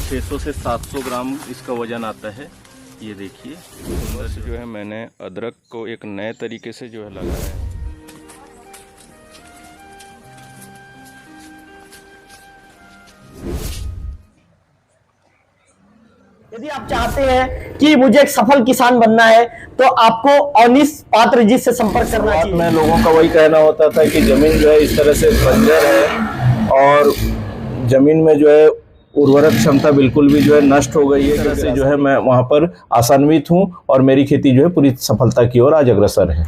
600 से 700 ग्राम इसका वजन आता है। ये देखिए, अंदर से जो है मैंने अदरक को एक नए तरीके से जो है लगाया है। यदि आप चाहते हैं कि मुझे एक सफल किसान बनना है तो आपको अवनीश पात्र जी से संपर्क करना चाहिए। में लोगों का वही कहना होता था कि जमीन जो है इस तरह से बंजर है और जमीन में जो है उर्वरक क्षमता बिल्कुल भी जो है नष्ट हो गई है। इस तरह से जो है मैं वहां पर आशान्वित हूं और मेरी खेती जो है पूरी सफलता की ओर आज अग्रसर है।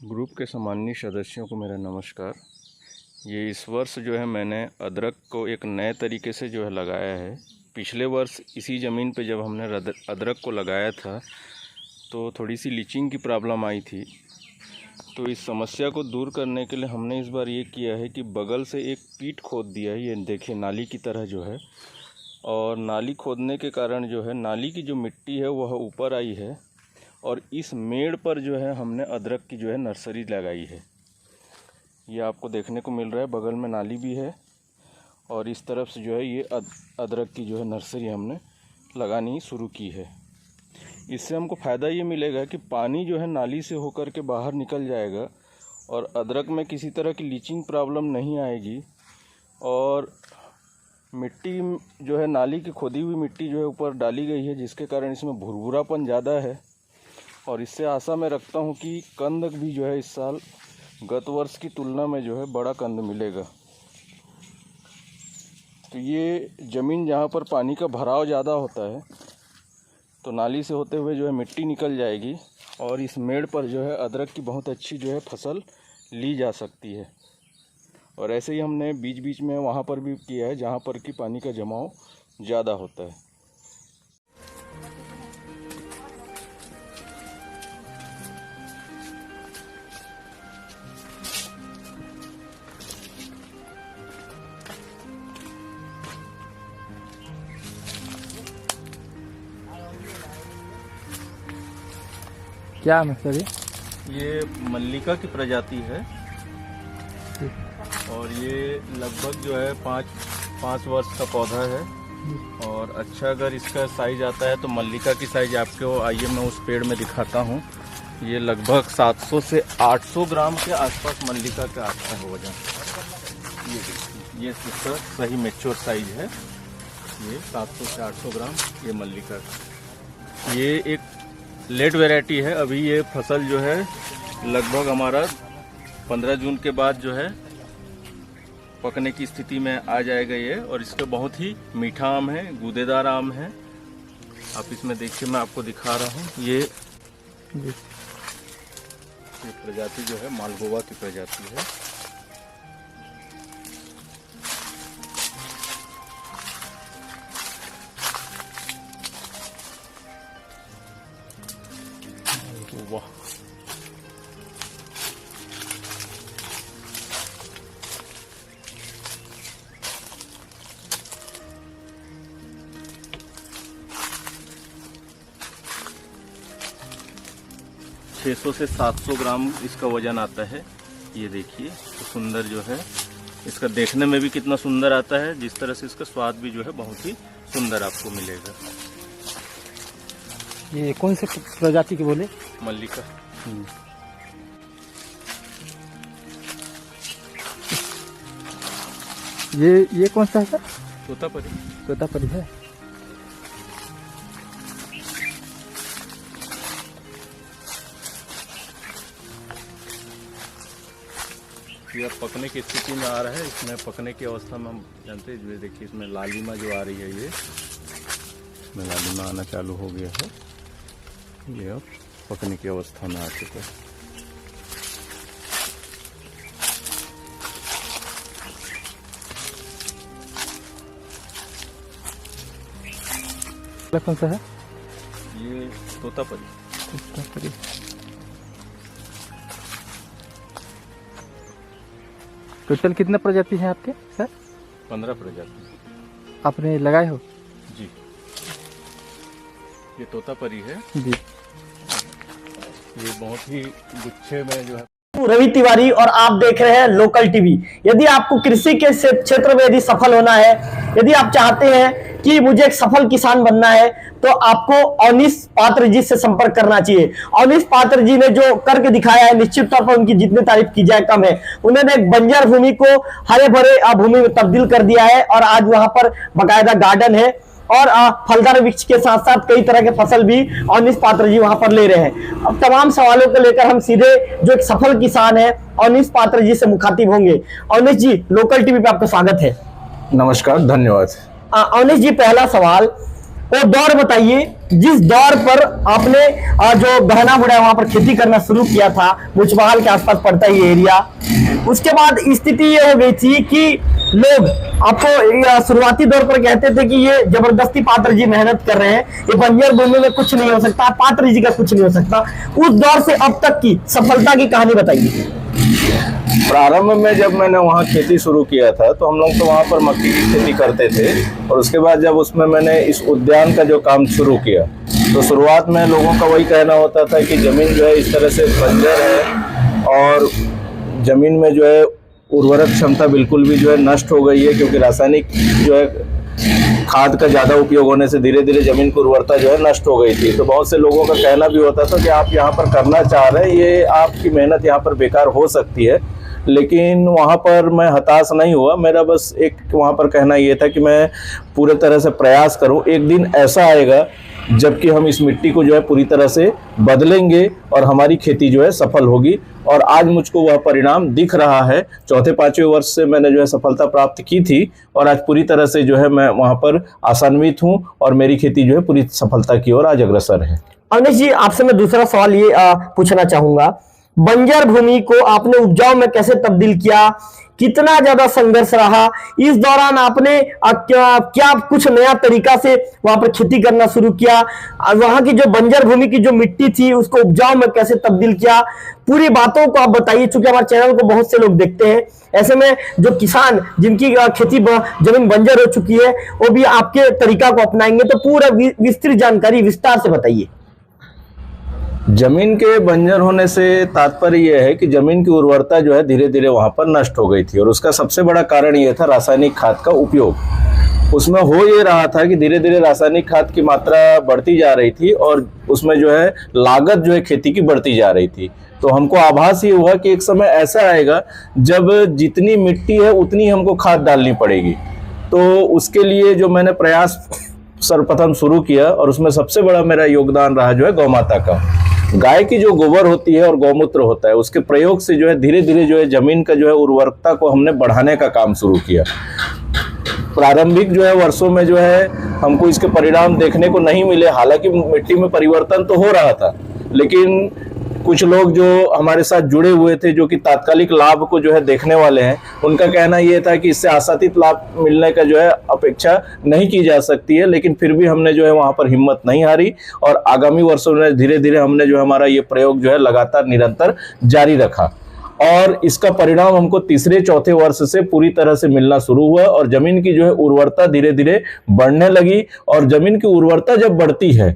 ग्रुप के सम्माननीय सदस्यों को मेरा नमस्कार। ये इस वर्ष जो है मैंने अदरक को एक नए तरीके से जो है लगाया है। पिछले वर्ष इसी ज़मीन पे जब हमने अदरक को लगाया था तो थोड़ी सी लीचिंग की प्रॉब्लम आई थी। तो इस समस्या को दूर करने के लिए हमने इस बार ये किया है कि बगल से एक पीट खोद दिया है। ये देखिए, नाली की तरह जो है, और नाली खोदने के कारण जो है नाली की जो मिट्टी है वह ऊपर आई है और इस मेड़ पर जो है हमने अदरक की जो है नर्सरी लगाई है। ये आपको देखने को मिल रहा है, बगल में नाली भी है और इस तरफ से जो है ये अदरक की जो है नर्सरी हमने लगानी शुरू की है। इससे हमको फ़ायदा ये मिलेगा कि पानी जो है नाली से होकर के बाहर निकल जाएगा और अदरक में किसी तरह की लीचिंग प्रॉब्लम नहीं आएगी और मिट्टी जो है नाली की खोदी हुई मिट्टी जो है ऊपर डाली गई है, जिसके कारण इसमें भुरभुरापन ज़्यादा है। और इससे आशा मैं रखता हूँ कि कंद भी जो है इस साल गत वर्ष की तुलना में जो है बड़ा कंद मिलेगा। तो ये ज़मीन जहाँ पर पानी का भराव ज़्यादा होता है तो नाली से होते हुए जो है मिट्टी निकल जाएगी और इस मेड़ पर जो है अदरक की बहुत अच्छी जो है फसल ली जा सकती है। और ऐसे ही हमने बीच बीच में वहाँ पर भी किया है जहाँ पर कि पानी का जमाव ज़्यादा होता है। क्या है सर? ये मल्लिका की प्रजाति है और ये लगभग जो है पाँच वर्ष का पौधा है। और अच्छा अगर इसका साइज आता है तो मल्लिका की साइज आपको आइए मैं उस पेड़ में दिखाता हूँ। ये लगभग 700 से 800 ग्राम के आसपास मल्लिका का आता है वजन। ये इसका सही मैच्योर साइज है। ये 700 से 800 ग्राम ये मल्लिका का। ये एक लेट वैरायटी है। अभी ये फसल जो है लगभग हमारा 15 जून के बाद जो है पकने की स्थिति में आ जाएगा ये। और इसका बहुत ही मीठा आम है, गूदेदार आम है। आप इसमें देखिए, मैं आपको दिखा रहा हूँ। ये प्रजाति जो है मालगोवा की प्रजाति है। वाह, छः से 700 ग्राम इसका वजन आता है। ये देखिए, तो सुंदर जो है, इसका देखने में भी कितना सुंदर आता है, जिस तरह से इसका स्वाद भी जो है बहुत ही सुंदर आपको मिलेगा। ये कौन से प्रजाति के बोले? मल्लिका। ये कौन सा है सर? तोतापरी। तोतापरी है। ये अब पकने की स्थिति में आ रहा है। इसमें पकने की अवस्था में हम जानते हैं, जो देखिए इसमें लालिमा जो आ रही है, ये इसमें लालिमा आना चालू हो गया है। ये अब पकने की अवस्था में आ चुका है। कौन सा है? ये तोतापरी। तोतापरी। टोटल कितने प्रजाति हैं आपके सर? 15 प्रजाति आपने लगाए हो? जी। ये तोतापरी है जी। ये बहुत ही गुच्छे में जो है रवि तिवारी और आप देख रहे हैं लोकल टीवी। यदि आपको कृषि के क्षेत्र में यदि सफल होना है, यदि आप चाहते हैं कि मुझे एक सफल किसान बनना है, तो आपको अवनीश पात्र जी से संपर्क करना चाहिए। अवनीश पात्र जी ने जो करके दिखाया है, निश्चित तौर पर उनकी जितनी तारीफ की जाए कम है। उन्होंने एक बंजर भूमि को हरे भरे भूमि में तब्दील कर दिया है और आज वहां पर बाकायदा गार्डन है और फलदार वृक्ष के साथ साथ कई तरह के फसल भी अवनीश पात्र जी वहां पर ले रहे हैं। अब तमाम सवालों को लेकर हम सीधे जो एक सफल किसान है अवनीश पात्र जी से मुखातिब होंगे। अवनीश जी, लोकल टीवी पे आपका स्वागत है। नमस्कार, धन्यवाद। अवनीश जी, पहला सवाल, वो दौर बताइए जिस दौर पर आपने जो गहना बुढ़ा वहां पर खेती करना शुरू किया था, मुचबहाल के आसपास पड़ता है ये एरिया। उसके बाद स्थिति ये हो गई थी कि लोग आपको शुरुआती दौर पर कहते थे कि ये जबरदस्ती पात्र जी मेहनत कर रहे हैं, ये बंजर भूमि में कुछ नहीं हो सकता, पात्र जी का कुछ नहीं हो सकता। उस दौर से अब तक की सफलता की कहानी बताइए। प्रारंभ में जब मैंने वहाँ खेती शुरू किया था तो हम लोग तो वहाँ पर मक्की की खेती करते थे, और उसके बाद जब उसमें मैंने इस उद्यान का जो काम शुरू किया तो शुरुआत में लोगों का वही कहना होता था कि ज़मीन जो है इस तरह से बंजर है और ज़मीन में जो है उर्वरक क्षमता बिल्कुल भी जो है नष्ट हो गई है, क्योंकि रासायनिक जो है खाद का ज़्यादा उपयोग होने से धीरे धीरे ज़मीन की उर्वरता जो है नष्ट हो गई थी। तो बहुत से लोगों का कहना भी होता था कि आप यहाँ पर करना चाह रहे हैं, ये आपकी मेहनत यहाँ पर बेकार हो सकती है। लेकिन वहाँ पर मैं हताश नहीं हुआ। मेरा बस एक वहाँ पर कहना ये था कि मैं पूरे तरह से प्रयास करूँ। एक दिन ऐसा आएगा जबकि हम इस मिट्टी को जो है पूरी तरह से बदलेंगे और हमारी खेती जो है सफल होगी, और आज मुझको वह परिणाम दिख रहा है। चौथे पाँचवें वर्ष से मैंने जो है सफलता प्राप्त की थी और आज पूरी तरह से जो है मैं वहाँ पर आशान्वित हूँ और मेरी खेती जो है पूरी सफलता की ओर आज अग्रसर है। अवनीश जी, आपसे मैं दूसरा सवाल ये पूछना चाहूंगा, बंजर भूमि को आपने उपजाऊ में कैसे तब्दील किया, कितना ज्यादा संघर्ष रहा इस दौरान, आपने क्या कुछ नया तरीका से वहां पर खेती करना शुरू किया, वहां की जो बंजर भूमि की जो मिट्टी थी उसको उपजाऊ में कैसे तब्दील किया, पूरी बातों को आप बताइए। चूंकि हमारे चैनल को बहुत से लोग देखते हैं, ऐसे में जो किसान जिनकी खेती जमीन बंजर हो चुकी है वो भी आपके तरीका को अपनाएंगे, तो पूरा विस्तृत जानकारी विस्तार से बताइए। जमीन के बंजर होने से तात्पर्य यह है कि जमीन की उर्वरता जो है धीरे धीरे वहां पर नष्ट हो गई थी, और उसका सबसे बड़ा कारण यह था रासायनिक खाद का उपयोग। उसमें हो ये रहा था कि धीरे धीरे रासायनिक खाद की मात्रा बढ़ती जा रही थी और उसमें जो है लागत जो है खेती की बढ़ती जा रही थी। तो हमको आभास ये हुआ कि एक समय ऐसा आएगा जब जितनी मिट्टी है उतनी हमको खाद डालनी पड़ेगी। तो उसके लिए जो मैंने प्रयास सर्वप्रथम शुरू किया, और उसमें सबसे बड़ा मेरा योगदान रहा जो है गौ माता का। गाय की जो गोबर होती है और गौमूत्र होता है उसके प्रयोग से जो है धीरे धीरे जो है जमीन का जो है उर्वरकता को हमने बढ़ाने का काम शुरू किया। प्रारंभिक जो है वर्षों में जो है हमको इसके परिणाम देखने को नहीं मिले, हालांकि मिट्टी में परिवर्तन तो हो रहा था, लेकिन कुछ लोग जो हमारे साथ जुड़े हुए थे जो कि तात्कालिक लाभ को जो है देखने वाले हैं, उनका कहना यह था कि इससे आशातीत लाभ मिलने का जो है अपेक्षा नहीं की जा सकती है। लेकिन फिर भी हमने जो है वहाँ पर हिम्मत नहीं हारी और आगामी वर्षों में धीरे धीरे हमने जो है हमारा ये प्रयोग जो है लगातार निरंतर जारी रखा, और इसका परिणाम हमको तीसरे चौथे वर्ष से पूरी तरह से मिलना शुरू हुआ और जमीन की जो है उर्वरता धीरे धीरे बढ़ने लगी। और जमीन की उर्वरता जब बढ़ती है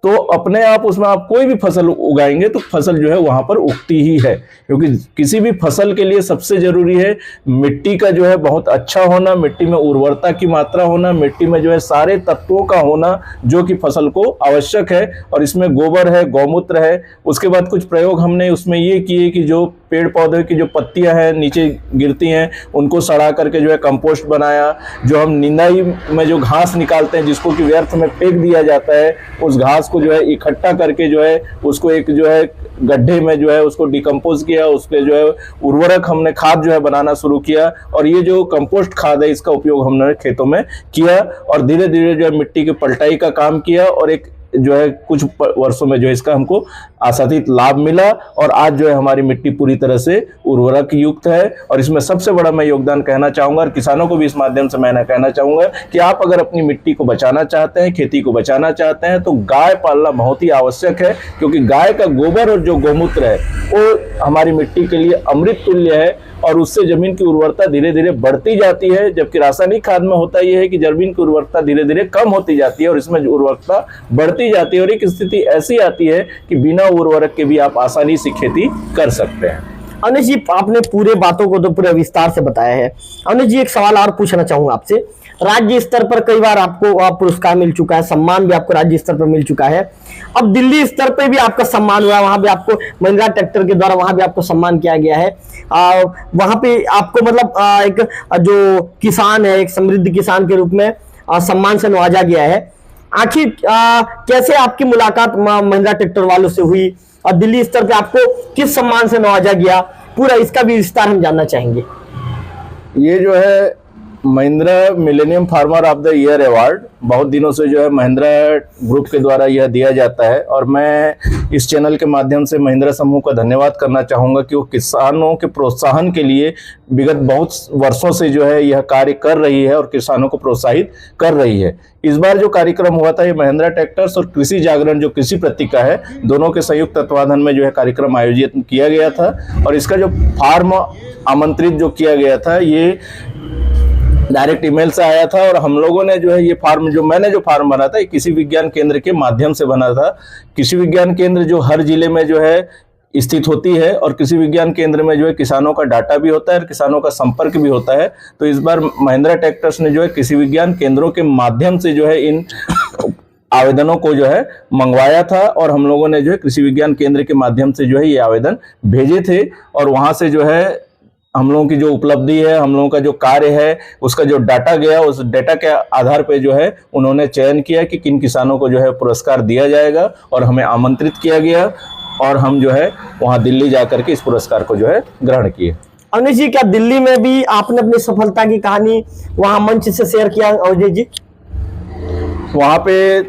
तो अपने आप उसमें आप कोई भी फसल उगाएंगे तो फसल जो है वहां पर उगती ही है, क्योंकि किसी भी फसल के लिए सबसे जरूरी है मिट्टी का जो है बहुत अच्छा होना, मिट्टी में उर्वरता की मात्रा होना, मिट्टी में जो है सारे तत्वों का होना जो कि फसल को आवश्यक है। और इसमें गोबर है, गौमूत्र है। उसके बाद कुछ प्रयोग हमने उसमें ये किए कि जो पेड़ पौधे की जो पत्तियां हैं नीचे गिरती हैं उनको सड़ा करके जो है कंपोस्ट बनाया। जो हम निंदाई में जो घास निकालते हैं जिसको कि व्यर्थ में फेंक दिया जाता है, उस घास को जो है इकट्ठा करके जो है उसको एक जो है गड्ढे में जो है उसको डिकम्पोज किया, उसके जो है उर्वरक हमने खाद जो है बनाना शुरू किया। और ये जो कंपोस्ट खाद है इसका उपयोग हमने खेतों में किया और धीरे धीरे जो है मिट्टी की पलटाई का काम किया, और एक जो है कुछ वर्षों में जो है इसका हमको आशातीत लाभ मिला और आज जो है हमारी मिट्टी पूरी तरह से उर्वरक युक्त है। और इसमें सबसे बड़ा मैं योगदान कहना चाहूँगा और किसानों को भी इस माध्यम से मैं कहना चाहूँगा कि आप अगर अपनी मिट्टी को बचाना चाहते हैं, खेती को बचाना चाहते हैं, तो गाय पालना बहुत ही आवश्यक है, क्योंकि गाय का गोबर और जो गौमूत्र है वो हमारी मिट्टी के लिए अमृत तुल्य है और उससे जमीन की उर्वरता धीरे धीरे बढ़ती जाती है। जबकि रासायनिक खाद में होता यह है कि जमीन की उर्वरता धीरे धीरे कम होती जाती है और इसमें उर्वरकता बढ़ती जाती है, और एक स्थिति ऐसी आती है कि बिना उर्वरक के भी आप आसानी से खेती कर सकते हैं। अवनीश जी, आपने पूरे बातों को तो पूरे विस्तार से बताया है। अवनीश जी, एक सवाल और पूछना चाहूंगा आपसे। राज्य स्तर पर कई बार आपको पुरस्कार मिल चुका है, सम्मान भी आपको राज्य स्तर पर मिल चुका है। अब दिल्ली स्तर पे भी आपका सम्मान हुआ, वहां भी आपको महिंद्रा ट्रैक्टर के द्वारा वहां भी आपको सम्मान किया गया है। वहां पे आपको मतलब एक जो किसान है, एक समृद्ध किसान के रूप में सम्मान से नवाजा गया है। आखिर कैसे आपकी मुलाकात महिंद्रा ट्रैक्टर वालों से हुई और दिल्ली स्तर पे आपको किस सम्मान से नवाजा गया, पूरा इसका भी विस्तार हम जानना चाहेंगे। ये जो है Mahindra millennium farmer of the year award बहुत दिनों से जो है महिंद्रा ग्रुप के द्वारा यह दिया जाता है, और मैं इस चैनल के माध्यम से महिंद्रा समूह का धन्यवाद करना चाहूँगा कि वो किसानों के प्रोत्साहन के लिए विगत बहुत वर्षों से जो है यह कार्य कर रही है और किसानों को प्रोत्साहित कर रही है। इस बार जो कार्यक्रम हुआ था, ये महिंद्रा ट्रैक्टर्स और कृषि जागरण जो कृषि पत्रिका है, दोनों के संयुक्त तत्वाधान में जो है कार्यक्रम आयोजित किया गया था। और इसका जो फार्म आमंत्रित जो किया गया था, ये डायरेक्ट ईमेल से आया था, और हम लोगों ने जो है ये फार्म, जो मैंने जो फार्म बना था, ये कृषि विज्ञान केंद्र के माध्यम से बना था। कृषि विज्ञान केंद्र जो हर जिले में जो है स्थित होती है, और कृषि विज्ञान केंद्र में जो है किसानों का डाटा भी होता है और किसानों का संपर्क भी होता है। तो इस बार महिंद्रा ट्रैक्टर्स ने जो है कृषि विज्ञान केंद्रों के माध्यम से जो है इन आवेदनों को जो है मंगवाया था, और हम लोगों ने जो है कृषि विज्ञान केंद्र के माध्यम से जो है ये आवेदन भेजे थे। और वहां से जो है हम लोगों की जो उपलब्धि है, हम लोगों का जो कार्य है, उसका जो डाटा गया, उस डाटा के आधार पे जो है उन्होंने चयन किया कि किन किसानों को जो है पुरस्कार दिया जाएगा, और हमें आमंत्रित किया गया, और हम जो है वहां दिल्ली जाकर के इस पुरस्कार को जो है ग्रहण किए। अवनीश जी, क्या दिल्ली में भी आपने अपनी सफलता की कहानी वहां मंच से शेयर किया अवनीश जी? वहां पे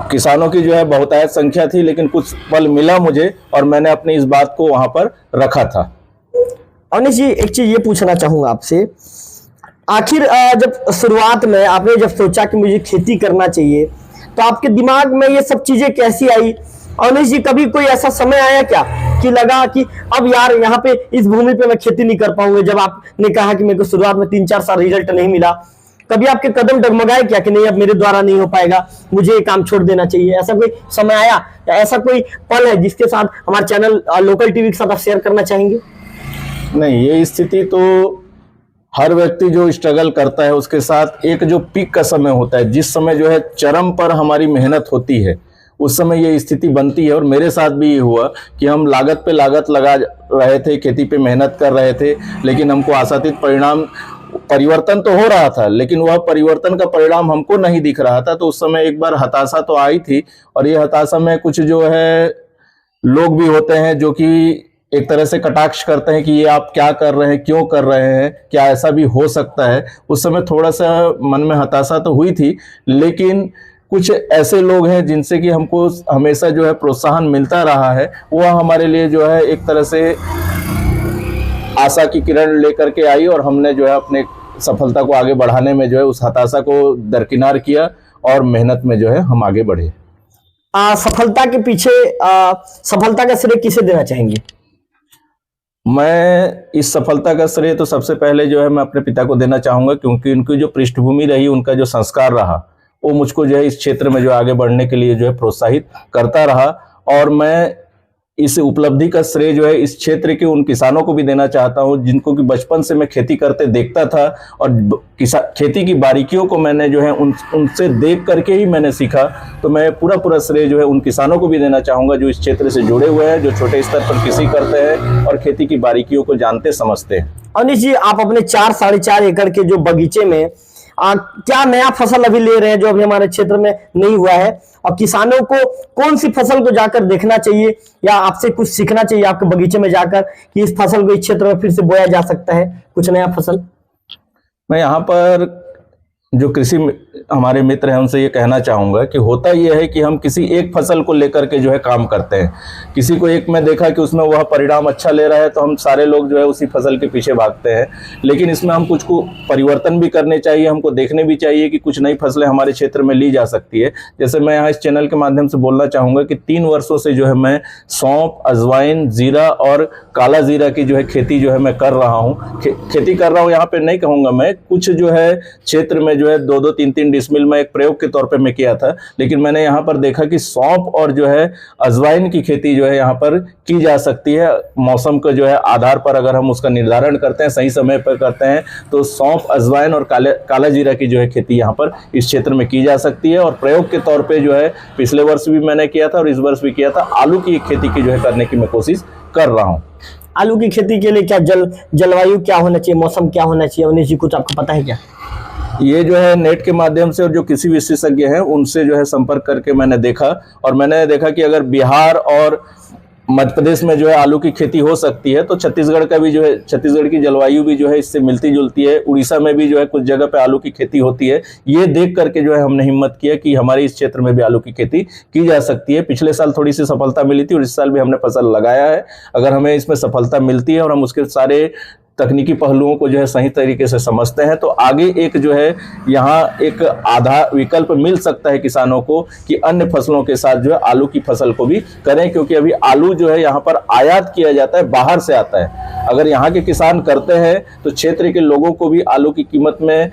किसानों की जो है बहुतायत संख्या थी, लेकिन कुछ पल मिला मुझे, और मैंने अपनी इस बात को वहां पर रखा था। अवनीश जी, एक चीज ये पूछना चाहूंगा आपसे, आखिर जब शुरुआत में आपने जब सोचा कि मुझे खेती करना चाहिए, तो आपके दिमाग में ये सब चीजें कैसी आई? अवनीश जी, कभी कोई ऐसा समय आया क्या कि लगा कि अब यार यहाँ पे इस भूमि पे मैं खेती नहीं कर पाऊंगा? जब आपने कहा कि मेरे को शुरुआत में 3-4 साल रिजल्ट नहीं मिला, कभी आपके कदम डगमगाए क्या कि नहीं अब मेरे द्वारा नहीं हो पाएगा, मुझे ये काम छोड़ देना चाहिए? ऐसा कोई समय आया, या ऐसा कोई पल है जिसके साथ हमारे चैनल लोकल टीवी के साथ आप शेयर करना चाहेंगे? नहीं, ये स्थिति तो हर व्यक्ति जो स्ट्रगल करता है उसके साथ एक जो पीक का समय होता है, जिस समय जो है चरम पर हमारी मेहनत होती है, उस समय ये स्थिति बनती है। और मेरे साथ भी ये हुआ कि हम लागत पे लागत लगा रहे थे, खेती पे मेहनत कर रहे थे, लेकिन हमको आशातीत परिवर्तन तो हो रहा था, लेकिन वह परिवर्तन का परिणाम हमको नहीं दिख रहा था। तो उस समय एक बार हताशा तो आई थी, और ये हताशा में कुछ जो है लोग भी होते हैं जो कि एक तरह से कटाक्ष करते हैं कि ये आप क्या कर रहे हैं, क्यों कर रहे हैं, क्या ऐसा भी हो सकता है। उस समय थोड़ा सा मन में हताशा तो हुई थी, लेकिन कुछ ऐसे लोग हैं जिनसे कि हमको हमेशा जो है प्रोत्साहन मिलता रहा है, वह हमारे लिए जो है एक तरह से आशा की किरण लेकर के आई, और हमने जो है अपने सफलता को आगे बढ़ाने में जो है उस हताशा को दरकिनार किया, और मेहनत में जो है हम आगे बढ़े। सफलता के पीछे सफलता का श्रेय किसे देना चाहेंगे? मैं इस सफलता का श्रेय तो सबसे पहले जो है मैं अपने पिता को देना चाहूँगा, क्योंकि उनकी जो पृष्ठभूमि रही, उनका जो संस्कार रहा, वो मुझको जो है इस क्षेत्र में जो आगे बढ़ने के लिए जो है प्रोत्साहित करता रहा। और मैं इस उपलब्धि का श्रेय जो है इस क्षेत्र के उन किसानों को भी देना चाहता हूं, जिनको कि बचपन से मैं खेती करते देखता था, और खेती की बारीकियों को मैंने जो है उनसे देख करके ही मैंने सीखा। तो मैं पूरा श्रेय जो है उन किसानों को भी देना चाहूँगा जो इस क्षेत्र से जुड़े हुए हैं, जो छोटे स्तर पर कृषि करते हैं और खेती की बारीकियों को जानते समझते हैं। अवनीश जी, आप अपने 4-4.5 एकड़ के जो बगीचे में क्या नया फसल अभी ले रहे हैं जो अभी हमारे क्षेत्र में नहीं हुआ है, और किसानों को कौन सी फसल को जाकर देखना चाहिए या आपसे कुछ सीखना चाहिए आपके बगीचे में जाकर कि इस फसल को इस क्षेत्र में फिर से बोया जा सकता है, कुछ नया फसल? मैं यहाँ पर जो कृषि हमारे मित्र हैं उनसे ये कहना चाहूँगा कि होता ये है कि हम किसी एक फसल को लेकर के जो है काम करते हैं। किसी को एक में देखा कि उसमें वह परिणाम अच्छा ले रहा है, तो हम सारे लोग जो है उसी फसल के पीछे भागते हैं। लेकिन इसमें हम कुछ को परिवर्तन भी करने चाहिए, हमको देखने भी चाहिए कि कुछ नई फसलें हमारे क्षेत्र में ली जा सकती है। जैसे मैं यहाँ इस चैनल के माध्यम से बोलना चाहूँगा कि 3 वर्षों से जो है मैं सौंफ, अजवाइन, जीरा और काला जीरा की जो है खेती जो है मैं कर रहा हूँ। खेती कर रहा हूँ यहाँ पे नहीं कहूँगा मैं, कुछ जो है क्षेत्र में जो जो है 2-2, 3-3 डिसमिल में एक प्रयोग के तौर पे मैं किया था, लेकिन मैंने यहाँ पर देखा कि सौंफ और जो है अजवाइन की खेती जो है यहाँ पर की जा सकती है। मौसम के जो है आधार पर अगर हम उसका निर्धारण करते हैं, सही समय पर करते हैं, तो सौंफ, अजवाइन और काला जीरा की जो है खेती यहाँ पर इस क्षेत्र में की जा सकती है। और प्रयोग के तौर पे जो है पिछले वर्ष भी मैंने किया था और इस वर्ष भी किया था। आलू की खेती की जो है करने की मैं कोशिश कर रहा हूँ। आलू की खेती के लिए क्या जलवायु क्या होना चाहिए, मौसम क्या होना चाहिए, उन्हें जी कुछ आपको पता है क्या? ये जो है नेट के माध्यम से और जो कृषि विशेषज्ञ हैं उनसे जो है संपर्क करके मैंने देखा, और मैंने देखा कि अगर बिहार और मध्य प्रदेश में जो है आलू की खेती हो सकती है, तो छत्तीसगढ़ का भी जो है, छत्तीसगढ़ की जलवायु भी जो है इससे मिलती जुलती है। उड़ीसा में भी जो है कुछ जगह पे आलू की खेती होती है। ये देख करके जो है हमने हिम्मत किया कि हमारे इस क्षेत्र में भी आलू की खेती की जा सकती है। पिछले साल थोड़ी सी सफलता मिली थी और इस साल भी हमने फसल लगाया है। अगर हमें इसमें सफलता मिलती है और हम उसके सारे तकनीकी पहलुओं को जो है सही तरीके से समझते हैं, तो आगे एक जो है यहाँ एक आधा विकल्प मिल सकता है किसानों को कि अन्य फसलों के साथ जो है आलू की फसल को भी करें, क्योंकि अभी आलू जो है यहाँ पर आयात किया जाता है, बाहर से आता है। अगर यहाँ के किसान करते हैं तो क्षेत्र के लोगों को भी आलू की कीमत में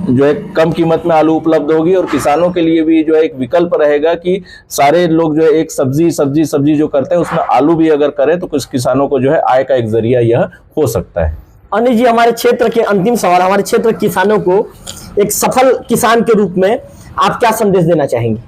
जो है कम कीमत में आलू उपलब्ध होगी, और किसानों के लिए भी जो है एक विकल्प रहेगा कि सारे लोग जो है एक सब्जी जो करते हैं उसमें आलू भी अगर करें तो कुछ किसानों को जो है आय का एक जरिया यह हो सकता है। अनिल जी, हमारे क्षेत्र के अंतिम सवाल, हमारे क्षेत्र के किसानों को एक सफल किसान के रूप में आप क्या संदेश देना चाहेंगे?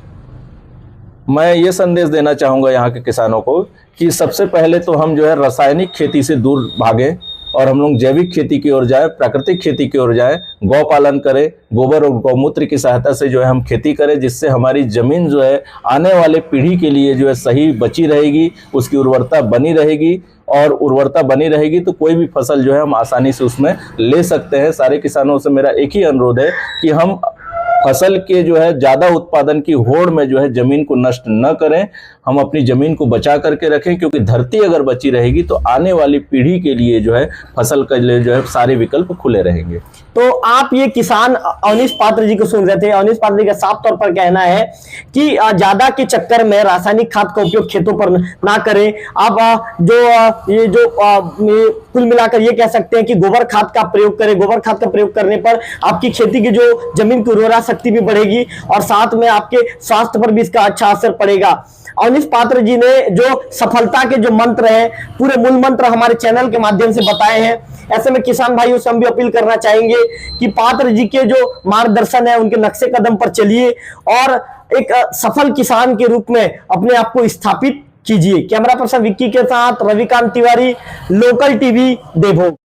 मैं ये संदेश देना चाहूँगा यहाँ के किसानों को कि सबसे पहले तो हम जो है रासायनिक खेती से दूर भागें और हम लोग जैविक खेती की ओर जाएं, प्राकृतिक खेती की ओर जाएं, गौ पालन करें, गोबर और गौमूत्र की सहायता से जो है हम खेती करें, जिससे हमारी ज़मीन जो है आने वाले पीढ़ी के लिए जो है सही बची रहेगी, उसकी उर्वरता बनी रहेगी, और उर्वरता बनी रहेगी तो कोई भी फसल जो है हम आसानी से उसमें ले सकते हैं। सारे किसानों से मेरा एक ही अनुरोध है कि हम फसल के जो है ज़्यादा उत्पादन की होड़ में जो है ज़मीन को नष्ट न करें, हम अपनी ज़मीन को बचा करके रखें, क्योंकि धरती अगर बची रहेगी तो आने वाली पीढ़ी के लिए जो है फसल के लिए जो है सारे विकल्प खुले रहेंगे। तो आप ये किसान अवनीश पात्र जी को सुन रहे थे। अवनीश पात्र जी का साफ तौर पर कहना है कि ज्यादा के चक्कर में रासायनिक खाद का उपयोग खेतों पर ना करें। आप कुल मिलाकर ये कह सकते हैं कि गोबर खाद का प्रयोग करें। गोबर खाद का प्रयोग करने पर आपकी खेती की जो जमीन की उर्वरा शक्ति भी बढ़ेगी और साथ में आपके स्वास्थ्य पर भी इसका अच्छा असर पड़ेगा। अवनीश पात्र जी ने जो सफलता के जो मंत्र हैं, पूरे मूल मंत्र हमारे चैनल के माध्यम से बताए हैं। ऐसे में किसान भाइयों से हम भी अपील करना चाहेंगे कि पात्र जी के जो मार्गदर्शन है उनके नक्शे कदम पर चलिए और एक सफल किसान के रूप में अपने आप को स्थापित कीजिए। कैमरा पर्सन विक्की के साथ रविकांत तिवारी, लोकल टीवी, देवभोग।